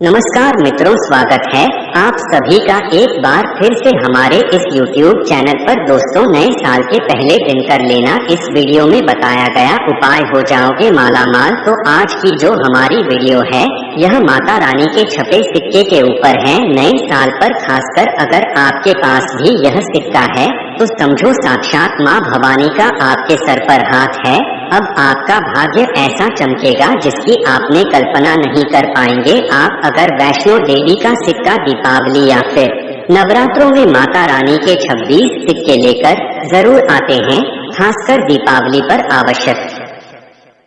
नमस्कार मित्रों, स्वागत है आप सभी का एक बार फिर से हमारे इस YouTube चैनल पर। दोस्तों, नए साल के पहले दिन कर लेना इस वीडियो में बताया गया उपाय, हो जाओगे मालामाल। तो आज की जो हमारी वीडियो है यह माता रानी के छपे सिक्के के ऊपर है। नए साल पर खासकर अगर आपके पास भी यह सिक्का है तो समझो साक्षात माँ भवानी का आपके सर पर हाथ है। अब आपका भाग्य ऐसा चमकेगा जिसकी आपने कल्पना नहीं कर पाएंगे। आप अगर वैष्णो देवी का सिक्का दीपावली या फिर नवरात्रों में माता रानी के 26 सिक्के लेकर जरूर आते हैं, खासकर दीपावली पर आवश्यक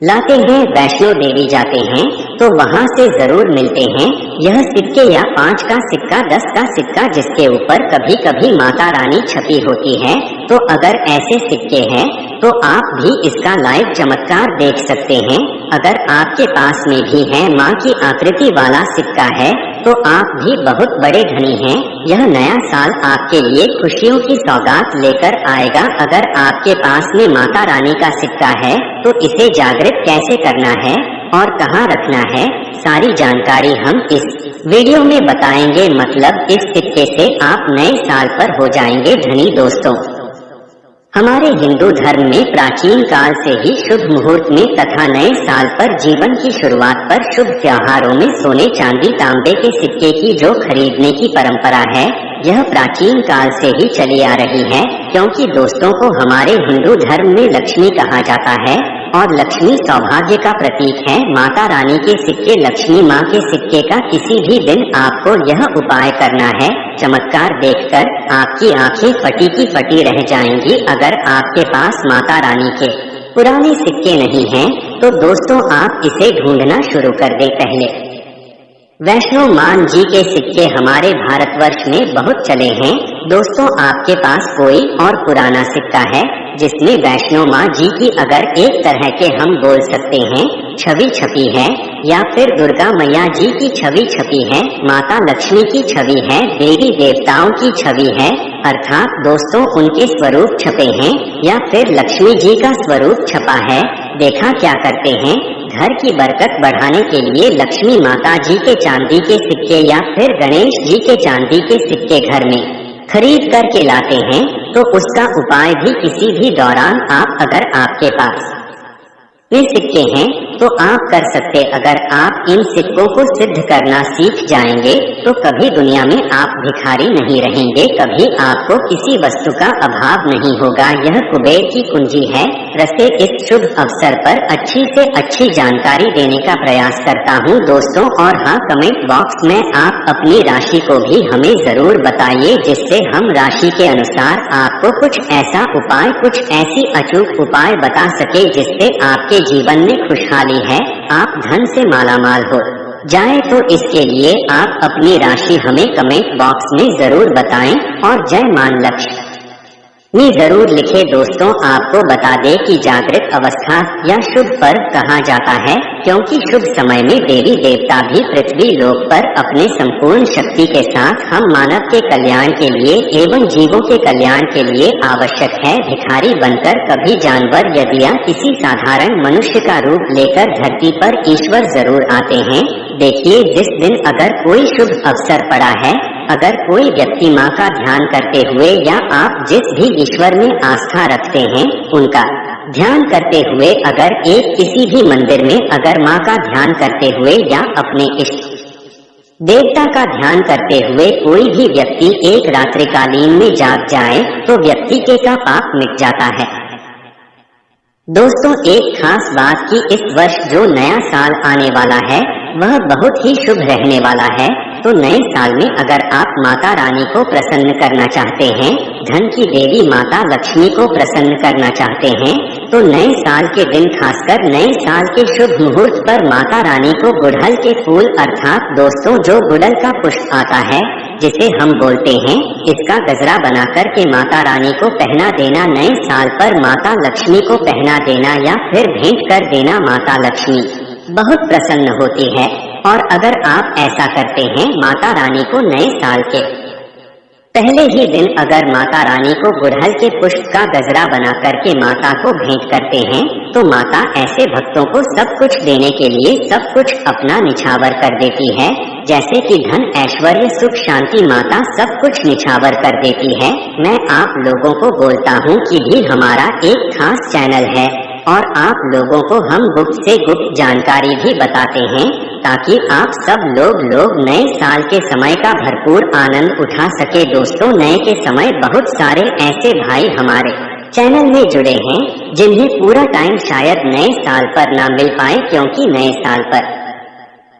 लाते हैं, वैष्णो देवी जाते हैं तो वहाँ से जरूर मिलते हैं यह सिक्के, या 5 का सिक्का, 10 का सिक्का, जिसके ऊपर कभी कभी माता रानी छपी होती है। तो अगर ऐसे सिक्के हैं तो आप भी इसका लाइव चमत्कार देख सकते हैं। अगर आपके पास में भी है माँ की आकृति वाला सिक्का है तो आप भी बहुत बड़े धनी हैं। यह नया साल आपके लिए खुशियों की सौगात लेकर आएगा। अगर आपके पास में माता रानी का सिक्का है तो इसे जागृत कैसे करना है और कहाँ रखना है, सारी जानकारी हम इस वीडियो में बताएंगे। मतलब इस सिक्के से आप नए साल पर हो जाएंगे धनी। दोस्तों, हमारे हिंदू धर्म में प्राचीन काल से ही शुभ मुहूर्त में तथा नए साल पर, जीवन की शुरुआत पर, शुभ त्योहारों में सोने चांदी तांबे के सिक्के की जो खरीदने की परंपरा है यह प्राचीन काल से ही चली आ रही है। क्योंकि दोस्तों को हमारे हिंदू धर्म में लक्ष्मी कहा जाता है और लक्ष्मी सौभाग्य का प्रतीक है। माता रानी के सिक्के, लक्ष्मी माँ के सिक्के का किसी भी दिन आपको यह उपाय करना है। चमत्कार देखकर आपकी आंखें फटी की फटी रह जाएंगी। अगर आपके पास माता रानी के पुराने सिक्के नहीं हैं तो दोस्तों आप इसे ढूंढना शुरू कर दें। पहले वैष्णो मान जी के सिक्के हमारे भारतवर्ष में बहुत चले हैं। दोस्तों, आपके पास कोई और पुराना सिक्का है जिसमें वैष्णो माँ जी की अगर एक तरह के हम बोल सकते हैं छवि छपी है, या फिर दुर्गा मैया जी की छवि छपी है, माता लक्ष्मी की छवि है, देवी देवताओं की छवि है, अर्थात दोस्तों उनके स्वरूप छपे हैं, या फिर लक्ष्मी जी का स्वरूप छपा है। देखा क्या करते हैं, घर की बरकत बढ़ाने के लिए लक्ष्मी माता जी के चांदी के सिक्के या फिर गणेश जी के चांदी के सिक्के घर में खरीद करके लाते हैं। तो उसका उपाय भी किसी भी दौरान आप, अगर आपके पास ये सिक्के हैं तो आप कर सकते। अगर आप इन सिक्कों को सिद्ध करना सीख जाएंगे तो कभी दुनिया में आप भिखारी नहीं रहेंगे, कभी आपको किसी वस्तु का अभाव नहीं होगा। यह कुबेर की कुंजी है। रसे इस शुभ अवसर पर अच्छी से अच्छी जानकारी देने का प्रयास करता हूँ दोस्तों। और हाँ, कमेंट बॉक्स में आप अपनी राशि को भी हमें जरूर बताइए, जिससे हम राशि के अनुसार आपको कुछ ऐसा उपाय, कुछ ऐसी अचूक उपाय बता सके जिससे आपके जीवन में खुशहाली है, आप धन से मालामाल हो जाए। तो इसके लिए आप अपनी राशि हमें कमेंट बॉक्स में जरूर बताएं और जय मान लक्ष्मी जरूर लिखे। दोस्तों, आपको बता दें कि जागृत अवस्था या शुभ पर्व कहा जाता है क्योंकि शुभ समय में देवी देवता भी पृथ्वी लोक पर अपने संपूर्ण शक्ति के साथ हम मानव के कल्याण के लिए एवं जीवों के कल्याण के लिए आवश्यक है। भिखारी बनकर कभी जानवर या किसी साधारण मनुष्य का रूप लेकर धरती पर ईश्वर जरूर आते हैं। देखिए, जिस दिन अगर कोई शुभ अवसर पड़ा है, अगर कोई व्यक्ति माँ का ध्यान करते हुए, या आप जिस भी ईश्वर में आस्था रखते हैं उनका ध्यान करते हुए, अगर एक किसी भी मंदिर में अगर माँ का ध्यान करते हुए या अपने इष्ट देवता का ध्यान करते हुए कोई भी व्यक्ति एक रात्रिकालीन में जाग जाए तो व्यक्ति के का पाप मिट जाता है। दोस्तों, एक खास बात कि इस वर्ष जो नया साल आने वाला है वह बहुत ही शुभ रहने वाला है। तो नए साल में अगर आप माता रानी को प्रसन्न करना चाहते हैं, धन की देवी माता लक्ष्मी को प्रसन्न करना चाहते हैं, तो नए साल के दिन, खासकर नए साल के शुभ मुहूर्त पर माता रानी को गुड़हल के फूल, अर्थात दोस्तों जो गुड़हल का पुष्प आता है जिसे हम बोलते हैं, इसका गजरा बनाकर के माता रानी को पहना देना। नए साल पर माता लक्ष्मी को पहना देना या फिर भेंट कर देना। माता लक्ष्मी बहुत प्रसन्न होती है और अगर आप ऐसा करते हैं, माता रानी को नए साल के पहले ही दिन अगर माता रानी को गुड़हल के पुष्प का गजरा बना करके माता को भेंट करते हैं तो माता ऐसे भक्तों को सब कुछ देने के लिए सब कुछ अपना निछावर कर देती है। जैसे कि धन ऐश्वर्य सुख शांति माता सब कुछ निछावर कर देती है। मैं आप लोगों को बोलता हूँ कि भी हमारा एक खास चैनल है और आप लोगों को हम गुप्त से गुप्त जानकारी भी बताते हैं ताकि आप सब लोग नए साल के समय का भरपूर आनंद उठा सके। दोस्तों, नए के समय बहुत सारे ऐसे भाई हमारे चैनल में जुड़े हैं जिन्हें पूरा टाइम शायद नए साल पर ना मिल पाए, क्योंकि नए साल पर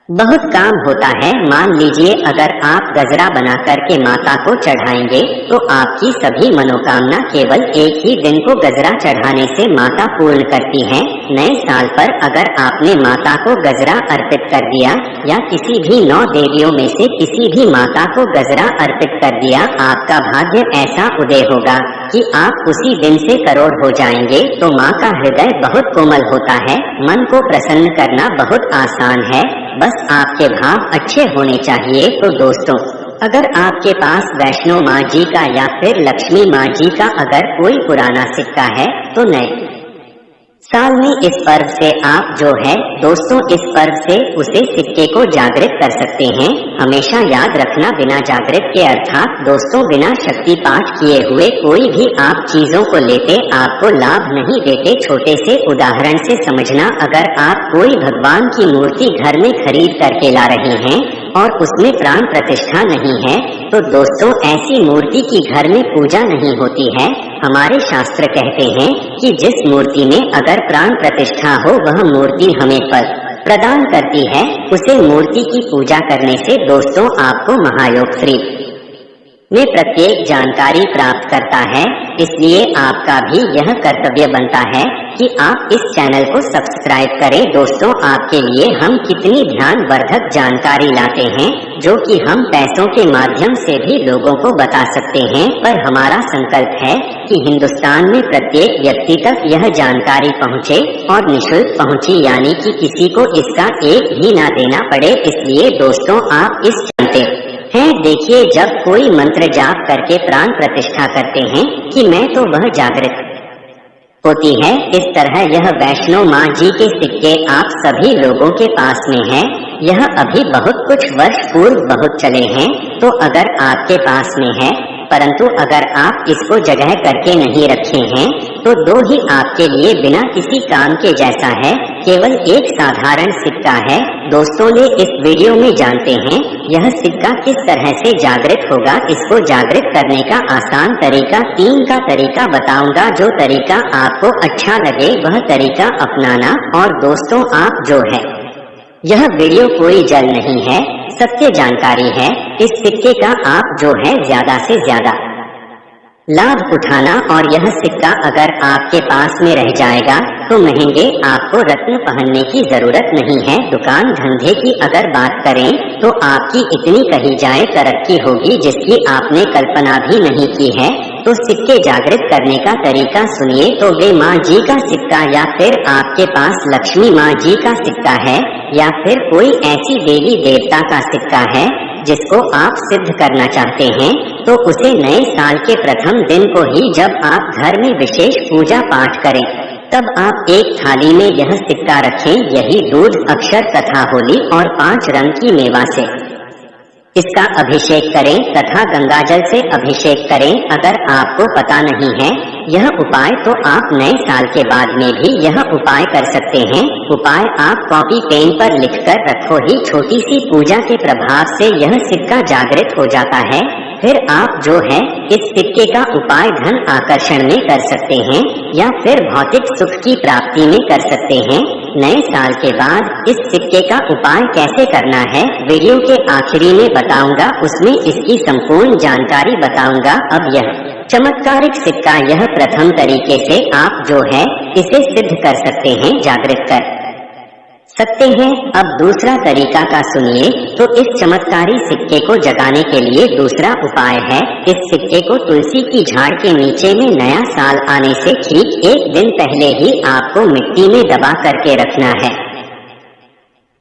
बहुत काम होता है। मान लीजिए अगर आप गजरा बना करके माता को चढ़ाएंगे तो आपकी सभी मनोकामना केवल एक ही दिन को गजरा चढ़ाने से माता पूर्ण करती है। नए साल पर अगर आपने माता को गजरा अर्पित कर दिया या किसी भी 9 देवियों में से किसी भी माता को गजरा अर्पित कर दिया, आपका भाग्य ऐसा उदय होगा कि आप उसी दिन से करोड़ हो जाएंगे। तो माँ का हृदय बहुत कोमल होता है, मन को प्रसन्न करना बहुत आसान है, बस आपके भाव अच्छे होने चाहिए। तो दोस्तों, अगर आपके पास वैष्णो माँ जी का या फिर लक्ष्मी माँ जी का अगर कोई पुराना सिक्का है तो नए साल में इस पर्व से आप जो है दोस्तों इस पर्व से उसे सिक्के को जागृत कर सकते हैं। हमेशा याद रखना, बिना जागृत के अर्थात दोस्तों बिना शक्ति पाठ किए हुए कोई भी आप चीजों को लेते आपको लाभ नहीं देते। छोटे से उदाहरण से समझना, अगर आप कोई भगवान की मूर्ति घर में खरीद करके ला रहे हैं और उसमें प्राण प्रतिष्ठा नहीं है तो दोस्तों ऐसी मूर्ति की घर में पूजा नहीं होती है। हमारे शास्त्र कहते हैं कि जिस मूर्ति में अगर प्राण प्रतिष्ठा हो वह मूर्ति हमें फल प्रदान करती है। उसे मूर्ति की पूजा करने से दोस्तों आपको महायोग फ्री में प्रत्येक जानकारी प्राप्त करता है। इसलिए आपका भी यह कर्तव्य बनता है कि आप इस चैनल को सब्सक्राइब करें। दोस्तों, आपके लिए हम कितनी ध्यानवर्धक जानकारी लाते हैं जो कि हम पैसों के माध्यम से भी लोगों को बता सकते हैं, पर हमारा संकल्प है कि हिंदुस्तान में प्रत्येक व्यक्ति तक यह जानकारी पहुंचे और निःशुल्क पहुंची, यानी कि किसी को इसका एक भी ना देना पड़े। इसलिए दोस्तों आप इस जानते हैं, देखिए जब कोई मंत्र जाप करके प्राण प्रतिष्ठा करते हैं कि मैं तो वह जागृत होती है। इस तरह यह वैष्णो माँ जी के सिक्के आप सभी लोगों के पास में है। यह अभी बहुत कुछ वर्ष पूर्व बहुत चले हैं, तो अगर आपके पास में है परंतु अगर आप इसको जगह करके नहीं रखे हैं तो दो ही आपके लिए बिना किसी काम के जैसा है, केवल एक साधारण सिक्का है। दोस्तों ने इस वीडियो में जानते हैं यह सिक्का किस तरह से जागृत होगा। इसको जागृत करने का आसान तरीका 3 का तरीका बताऊंगा। जो तरीका आपको अच्छा लगे वह तरीका अपनाना। और दोस्तों आप जो है यह वीडियो कोई जल नहीं है, सत्य जानकारी है। इस सिक्के का आप जो है ज्यादा से ज्यादा लाभ उठाना। और यह सिक्का अगर आपके पास में रह जाएगा तो महंगे आपको रत्न पहनने की जरूरत नहीं है। दुकान धंधे की अगर बात करें तो आपकी इतनी कही जाए तरक्की होगी जिसकी आपने कल्पना भी नहीं की है। तो सिक्के जागृत करने का तरीका सुनिए। तो वे माँ जी का सिक्का या फिर आपके पास लक्ष्मी माँ जी का सिक्का है या फिर कोई ऐसी देवी देवता का सिक्का है जिसको आप सिद्ध करना चाहते हैं, तो उसे नए साल के प्रथम दिन को ही जब आप घर में विशेष पूजा पाठ करें तब आप एक थाली में यह सिक्का रखें। यही दूध अक्षर तथा होली और 5 रंग की मेवा से इसका अभिषेक करें तथा गंगाजल से अभिषेक करें। अगर आपको पता नहीं है यह उपाय तो आप नए साल के बाद में भी यह उपाय कर सकते हैं। उपाय आप कॉपी पेन पर लिखकर रखो ही। छोटी सी पूजा के प्रभाव से यह सिक्का जागृत हो जाता है। फिर आप जो है इस सिक्के का उपाय धन आकर्षण में कर सकते हैं या फिर भौतिक सुख की प्राप्ति में कर सकते हैं। नए साल के बाद इस सिक्के का उपाय कैसे करना है वीडियो के आखिरी में बताऊंगा, उसमें इसकी संपूर्ण जानकारी बताऊंगा। अब यह चमत्कारिक सिक्का यह प्रथम तरीके से आप जो है इसे सिद्ध कर सकते हैं, जागृत कर सकते हैं। अब दूसरा तरीका का सुनिए। तो इस चमत्कारी सिक्के को जगाने के लिए दूसरा उपाय है, इस सिक्के को तुलसी की झाड़ के नीचे में नया साल आने से ठीक 1 दिन पहले ही आपको मिट्टी में दबा करके रखना है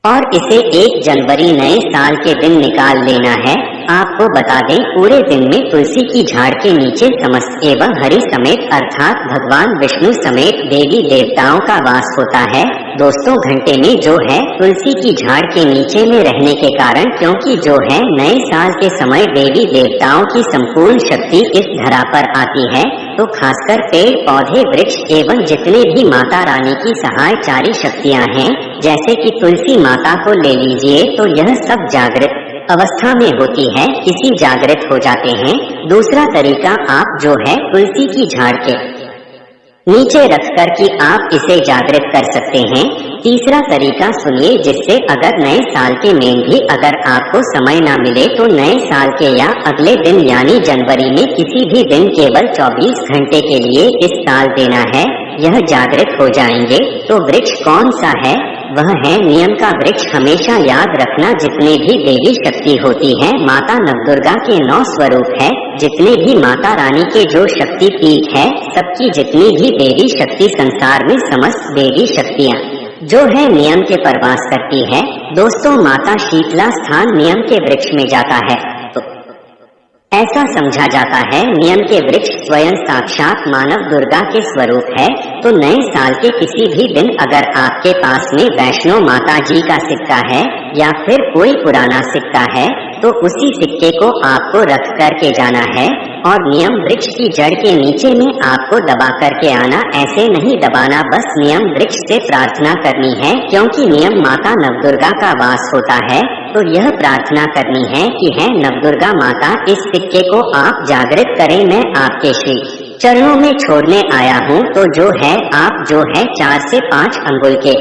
और इसे 1 जनवरी नए साल के दिन निकाल लेना है। आपको बता दें, पूरे दिन में तुलसी की झाड़ के नीचे समस्त एवं हरि समेत अर्थात भगवान विष्णु समेत देवी देवताओं का वास होता है। दोस्तों, घंटे में जो है तुलसी की झाड़ के नीचे में रहने के कारण, क्योंकि जो है नए साल के समय देवी देवताओं की संपूर्ण शक्ति इस धरा पर आती है, तो खासकर पेड़ पौधे वृक्ष एवं जितने भी माता रानी की सहायकारी शक्तियां हैं, जैसे कि तुलसी माता को ले लीजिए, तो यह सब जागृत अवस्था में होती है, इसी जागृत हो जाते हैं। दूसरा तरीका आप जो है तुलसी की झाड़ के नीचे रखकर कि आप इसे जागृत कर सकते हैं। तीसरा तरीका सुनिए, जिससे अगर नए साल के में भी अगर आपको समय ना मिले तो नए साल के या अगले दिन यानी जनवरी में किसी भी दिन केवल 24 घंटे के लिए इस साल देना है, यह जागृत हो जाएंगे। तो वृक्ष कौन सा है? वह है नियम का वृक्ष। हमेशा याद रखना, जितने भी देवी शक्ति होती है, माता नवदुर्गा के 9 स्वरूप है। जितने भी माता रानी के जो शक्ति पीठ है, सबकी जितनी भी देवी शक्ति संसार में समस्त देवी शक्तियाँ जो है नियम के प्रवास करती है। दोस्तों, माता शीतला स्थान नियम के वृक्ष में जाता है, तो ऐसा समझा जाता है नियम के वृक्ष स्वयं साक्षात मानव दुर्गा के स्वरूप है। तो नए साल के किसी भी दिन अगर आपके पास में वैष्णो माता जी का सिक्का है या फिर कोई पुराना सिक्का है, तो उसी सिक्के को आपको रख करके जाना है और नियम वृक्ष की जड़ के नीचे में आपको दबा करके आना। ऐसे नहीं दबाना, बस नियम वृक्ष से प्रार्थना करनी है, क्योंकि नियम माता नवदुर्गा का वास होता है। तो यह प्रार्थना करनी है कि है नवदुर्गा माता, इस सिक्के को आप जागृत करें, मैं आपके श्री चरणों में छोड़ने आया हूँ। तो जो है आप जो है 4 से 5 अंगुल के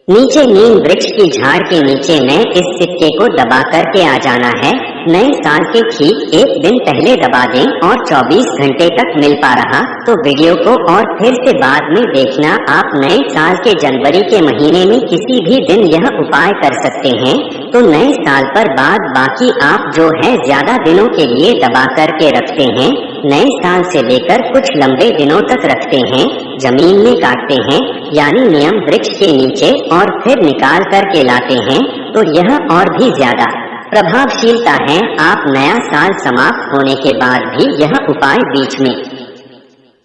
नीचे नीम वृक्ष की झाड़ के नीचे में इस सिक्के को दबा करके आ जाना है। नए साल के ठीक एक दिन पहले दबा दें और 24 घंटे तक मिल पा रहा तो वीडियो को और फिर से बाद में देखना। आप नए साल के जनवरी के महीने में किसी भी दिन यह उपाय कर सकते हैं। तो नए साल पर बाद बाकी आप जो है ज्यादा दिनों के लिए दबा करके रखते हैं, नए साल से लेकर कुछ लंबे दिनों तक रखते हैं, जमीन में काटते हैं यानी नियम वृक्ष के नीचे और फिर निकाल करके लाते हैं, तो यह और भी ज्यादा प्रभावशीलता है। आप नया साल समाप्त होने के बाद भी यह उपाय बीच में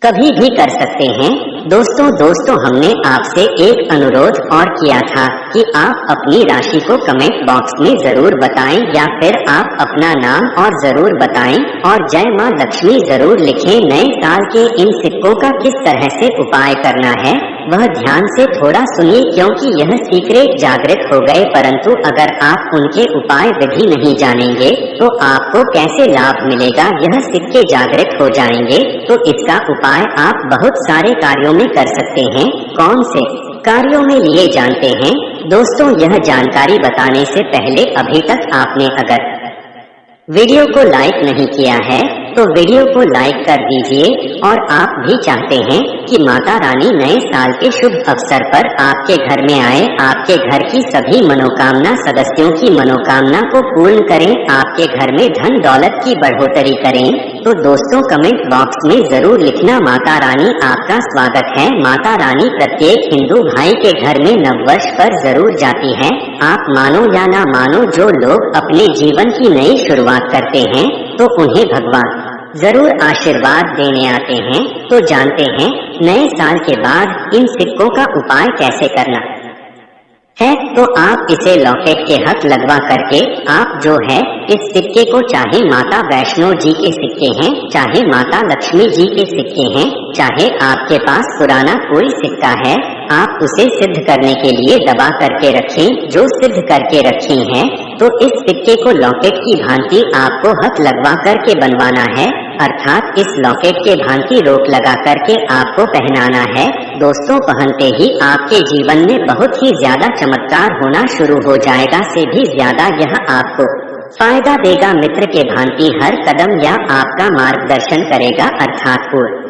कभी भी कर सकते हैं। दोस्तों हमने आपसे एक अनुरोध और किया था कि आप अपनी राशि को कमेंट बॉक्स में जरूर बताएं या फिर आप अपना नाम और जरूर बताएं और जय मां लक्ष्मी जरूर लिखें। नए साल के इन सिक्कों का किस तरह से उपाय करना है वह ध्यान से थोड़ा सुनिए, क्योंकि यह सीक्रेट जागृत हो गए, परंतु अगर आप उनके उपाय विधि नहीं जानेंगे तो आपको कैसे लाभ मिलेगा। यह सिक्के जागृत हो जाएंगे तो इसका उपाय आप बहुत सारे कार्यों में कर सकते हैं। कौन से कार्यों में लिए जानते हैं दोस्तों, यह जानकारी बताने से पहले अभी तक आपने अगर वीडियो को लाइक नहीं किया है तो वीडियो को लाइक कर दीजिए। और आप भी चाहते हैं कि माता रानी नए साल के शुभ अवसर पर आपके घर में आए, आपके घर की सभी मनोकामना सदस्यों की मनोकामना को पूर्ण करें, आपके घर में धन दौलत की बढ़ोतरी करें। तो दोस्तों कमेंट बॉक्स में जरूर लिखना, माता रानी आपका स्वागत है। माता रानी प्रत्येक हिंदू भाई के घर में नववर्ष पर जरूर जाती है। आप मानो या ना मानो, जो लोग अपने जीवन की नई शुरुआत करते हैं तो उन्हें भगवान जरूर आशीर्वाद देने आते हैं। तो जानते हैं नए साल के बाद इन सिक्कों का उपाय कैसे करना है। तो आप इसे लॉकेट के हाथ लगवा करके आप जो है इस सिक्के को, चाहे माता वैष्णो जी के सिक्के हैं, चाहे माता लक्ष्मी जी के सिक्के हैं, चाहे आपके पास पुराना कोई सिक्का है, आप उसे सिद्ध करने के लिए दबा करके रखें। जो सिद्ध करके रखी हैं तो इस सिक्के को लॉकेट की भांति आपको हाथ लगवा करके बनवाना है, अर्थात इस लॉकेट के भांति रोक लगा करके आपको पहनाना है। दोस्तों पहनते ही आपके जीवन में बहुत ही ज्यादा चमत्कार होना शुरू हो जाएगा, से भी ज्यादा यह आपको फायदा देगा। मित्र के भांति हर कदम यह आपका मार्गदर्शन करेगा, अर्थात पूर्ण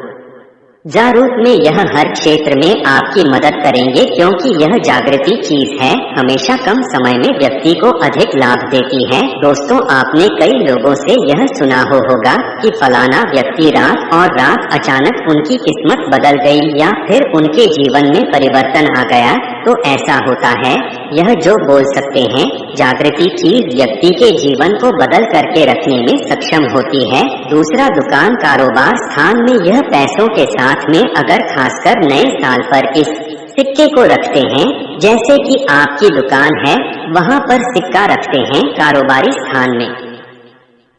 जागरूक में यह हर क्षेत्र में आपकी मदद करेंगे, क्योंकि यह जागृति चीज है, हमेशा कम समय में व्यक्ति को अधिक लाभ देती है। दोस्तों आपने कई लोगों से यह सुना होगा कि फलाना व्यक्ति रात और रात अचानक उनकी किस्मत बदल गई या फिर उनके जीवन में परिवर्तन आ गया। तो ऐसा होता है, यह जो बोल सकते हैं, जागृति चीज व्यक्ति के जीवन को बदल करके रखने में सक्षम होती है। दूसरा, दुकान कारोबार स्थान में यह पैसों के साथ में अगर खासकर नए साल पर इस सिक्के को रखते हैं, जैसे कि आपकी दुकान है वहां पर सिक्का रखते हैं कारोबारी स्थान में।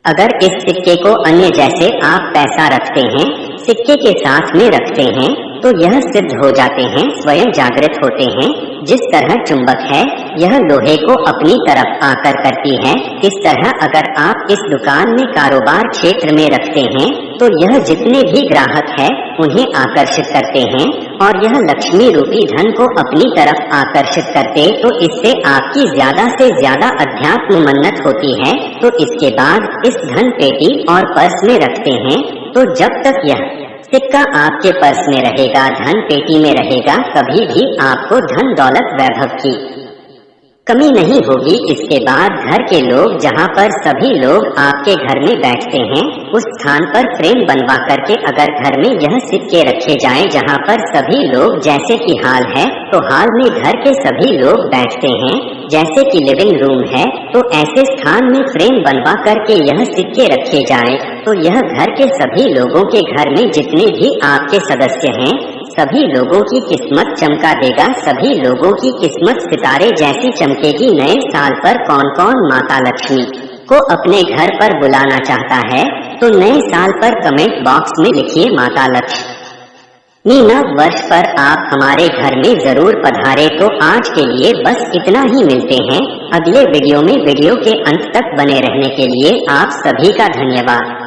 अगर इस सिक्के को अन्य जैसे आप पैसा रखते हैं, सिक्के के साथ में रखते हैं, तो यह सिद्ध हो जाते हैं, स्वयं जागृत होते हैं। जिस तरह चुंबक है यह लोहे को अपनी तरफ आकर करती है, इस तरह अगर आप इस दुकान में कारोबार क्षेत्र में रखते हैं तो यह जितने भी ग्राहक है उन्हें आकर्षित करते हैं और यह लक्ष्मी रूपी धन को अपनी तरफ आकर्षित करते, तो इससे आपकी ज्यादा से ज्यादा अध्यात्म मन्नत होती है। तो इसके बाद इस धन पेटी और पर्स में रखते हैं, तो जब तक यह सिक्का आपके पर्स में रहेगा, धन पेटी में रहेगा, कभी भी आपको धन दौलत वैभव की कमी नहीं होगी। इसके बाद घर के लोग, जहाँ पर सभी लोग आपके घर में बैठते हैं, उस स्थान पर फ्रेम बनवा करके अगर घर में यह सिक्के रखे जाएं, जहाँ पर सभी लोग, जैसे कि हाल है तो हाल में घर के सभी लोग बैठते हैं, जैसे कि लिविंग रूम है, तो ऐसे स्थान में फ्रेम बनवा करके यह सिक्के रखे जाएं, तो यह घर के सभी लोगों के घर में जितने भी आपके सदस्य हैं सभी लोगों की किस्मत चमका देगा। सभी लोगों की किस्मत सितारे जैसी चमकेगी। नए साल पर कौन कौन माता लक्ष्मी को अपने घर पर बुलाना चाहता है, तो नए साल पर कमेंट बॉक्स में लिखिए माता लक्ष्मी नव वर्ष पर आप हमारे घर में जरूर पधारे। तो आज के लिए बस इतना ही, मिलते हैं अगले वीडियो में। वीडियो के अंत तक बने रहने के लिए आप सभी का धन्यवाद।